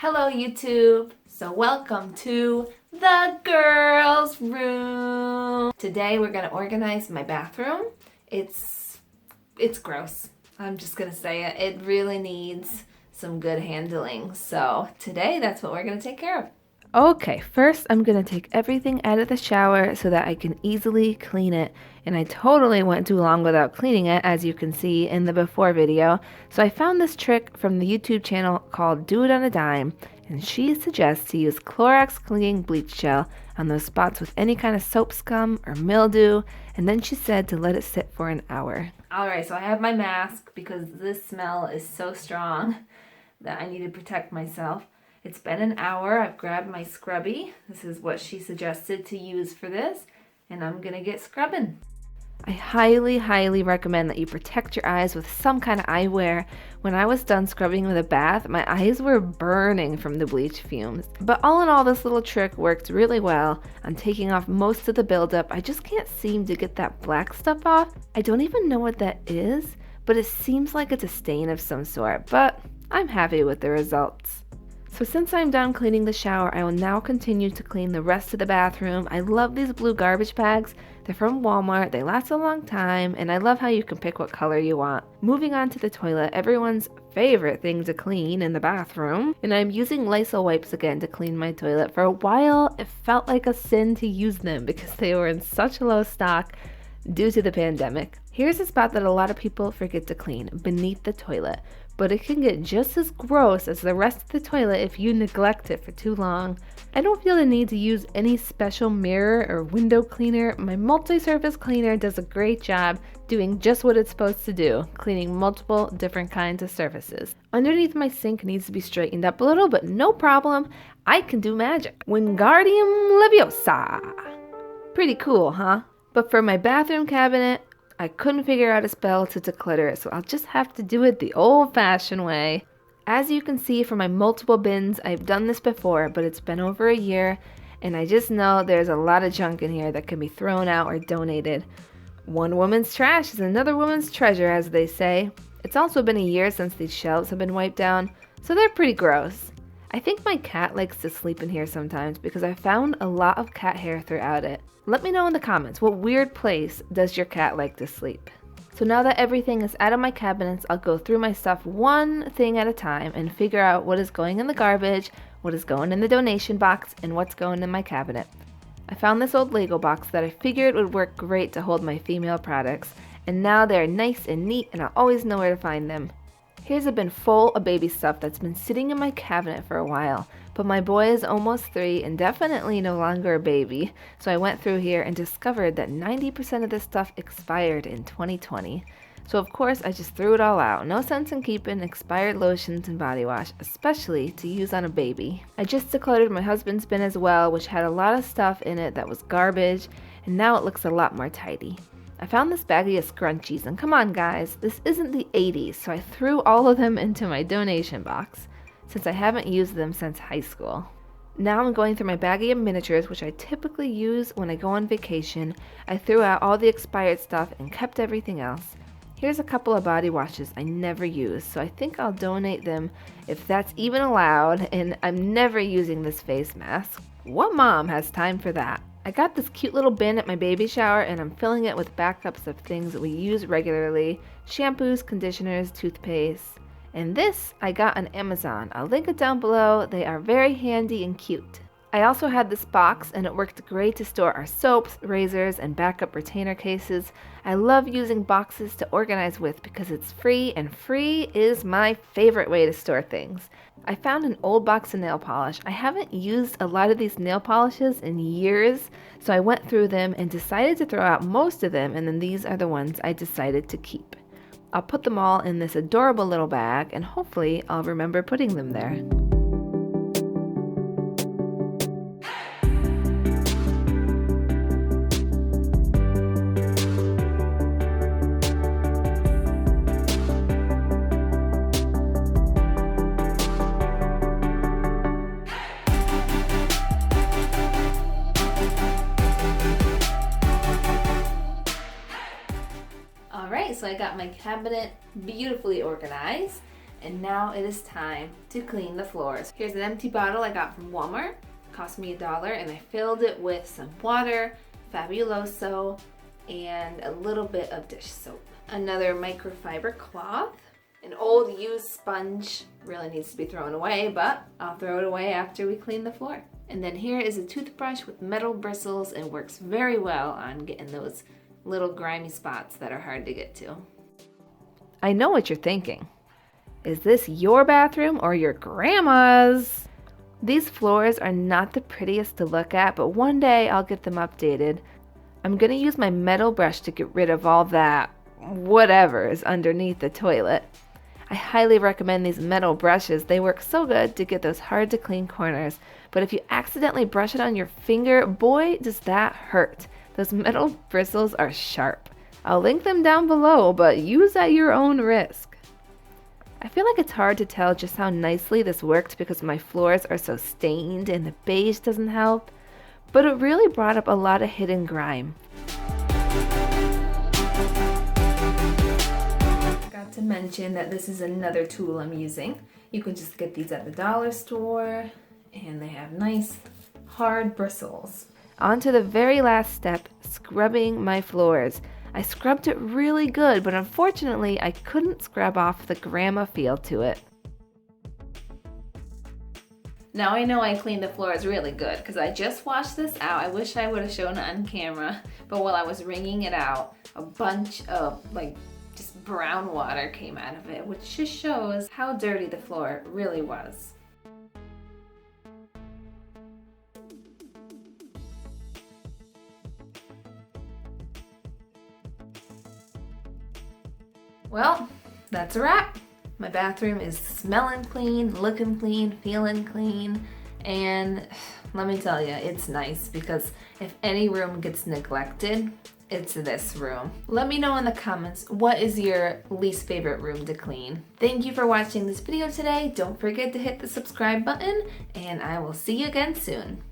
Hello YouTube! So welcome to the girls' room. Today we're gonna organize my bathroom. It's gross. I'm just gonna say it. It really needs some good handling. So today that's what we're gonna take care of. Okay, first I'm gonna take everything out of the shower so that I can easily clean it. And I totally went too long without cleaning it, as you can see in the before video. So I found this trick from the YouTube channel called Do It on a Dime, and she suggests to use Clorox cleaning bleach gel on those spots with any kind of soap scum or mildew, and then she said to let it sit for an hour. Alright, so I have my mask because this smell is so strong that I need to protect myself. It's been an hour. I've grabbed my scrubby. This is what she suggested to use for this, and I'm gonna get scrubbing. I highly recommend that you protect your eyes with some kind of eyewear. When I was done scrubbing with a bath, my eyes were burning from the bleach fumes. But all in all, this little trick works really well on taking off most of the buildup. I just can't seem to get that black stuff off. I don't even know what that is, but it seems like it's a stain of some sort, but I'm happy with the results. So since I'm done cleaning the shower, I will now continue to clean the rest of the bathroom. I love these blue garbage bags. They're from Walmart. They last a long time, and I love how you can pick what color you want. Moving on to the toilet, everyone's favorite thing to clean in the bathroom. And I'm using Lysol wipes again to clean my toilet. For a while, it felt like a sin to use them because they were in such low stock due to the pandemic. Here's a spot that a lot of people forget to clean, beneath the toilet. But it can get just as gross as the rest of the toilet if you neglect it for too long. I don't feel the need to use any special mirror or window cleaner. My multi-surface cleaner does a great job doing just what it's supposed to do, cleaning multiple different kinds of surfaces. Underneath my sink needs to be straightened up a little, but no problem. I can do magic. Wingardium Leviosa. Pretty cool, huh? But for my bathroom cabinet, I couldn't figure out a spell to declutter it, so I'll just have to do it the old-fashioned way. As you can see from my multiple bins, I've done this before, but it's been over a year, and I just know there's a lot of junk in here that can be thrown out or donated. One woman's trash is another woman's treasure, as they say. It's also been a year since these shelves have been wiped down, so they're pretty gross. I think my cat likes to sleep in here sometimes because I found a lot of cat hair throughout it. Let me know in the comments, what weird place does your cat like to sleep? So now that everything is out of my cabinets, I'll go through my stuff one thing at a time and figure out what is going in the garbage, what is going in the donation box, and what's going in my cabinet. I found this old Lego box that I figured would work great to hold my female products, and now they're nice and neat and I'll always know where to find them. Here's a bin full of baby stuff that's been sitting in my cabinet for a while, but my boy is almost 3 and definitely no longer a baby, so I went through here and discovered that 90% of this stuff expired in 2020. So of course I just threw it all out. No sense in keeping expired lotions and body wash, especially to use on a baby. I just decluttered my husband's bin as well, which had a lot of stuff in it that was garbage, and now it looks a lot more tidy. I found this baggie of scrunchies, and come on guys, this isn't the 80s, so I threw all of them into my donation box, since I haven't used them since high school. Now I'm going through my baggie of miniatures, which I typically use when I go on vacation. I threw out all the expired stuff and kept everything else. Here's a couple of body washes I never use, so I think I'll donate them if that's even allowed, and I'm never using this face mask. What mom has time for that? I got this cute little bin at my baby shower and I'm filling it with backups of things that we use regularly, shampoos, conditioners, toothpaste. And this I got on Amazon. I'll link it down below. They are very handy and cute. I also had this box and it worked great to store our soaps, razors, and backup retainer cases. I love using boxes to organize with because it's free, and free is my favorite way to store things. I found an old box of nail polish. I haven't used a lot of these nail polishes in years, so I went through them and decided to throw out most of them, and then these are the ones I decided to keep. I'll put them all in this adorable little bag, and hopefully I'll remember putting them there. So I got my cabinet beautifully organized, And now it is time to clean the floors. Here's an empty bottle I got from Walmart. It cost me $1 and I filled it with some water, Fabuloso, and a little bit of dish soap. Another microfiber cloth. An old used sponge really needs to be thrown away, but I'll throw it away after we clean the floor. And then here is a toothbrush with metal bristles and works very well on getting those little grimy spots that are hard to get to. I know what you're thinking. Is this your bathroom or your grandma's? These floors are not the prettiest to look at, but one day I'll get them updated. I'm gonna use my metal brush to get rid of all that whatever is underneath the toilet. I highly recommend these metal brushes. They work so good to get those hard to clean corners. But if you accidentally brush it on your finger, boy, does that hurt. Those metal bristles are sharp. I'll link them down below, but use at your own risk. I feel like it's hard to tell just how nicely this worked because my floors are so stained and the beige doesn't help. But it really brought up a lot of hidden grime. To mention that this is another tool I'm using. You can just get these at the dollar store and they have nice hard bristles. On to the very last step, scrubbing my floors. I scrubbed it really good, but unfortunately I couldn't scrub off the grandma feel to it. Now I know I cleaned the floors really good because I just washed this out. I wish I would have shown it on camera, but while I was wringing it out, a bunch of just brown water came out of it, which just shows how dirty the floor really was. Well, that's a wrap. My bathroom is smelling clean, looking clean, feeling clean, and let me tell you, it's nice because if any room gets neglected, it's this room. Let me know in the comments, what is your least favorite room to clean? Thank you for watching this video today. Don't forget to hit the subscribe button, and I will see you again soon.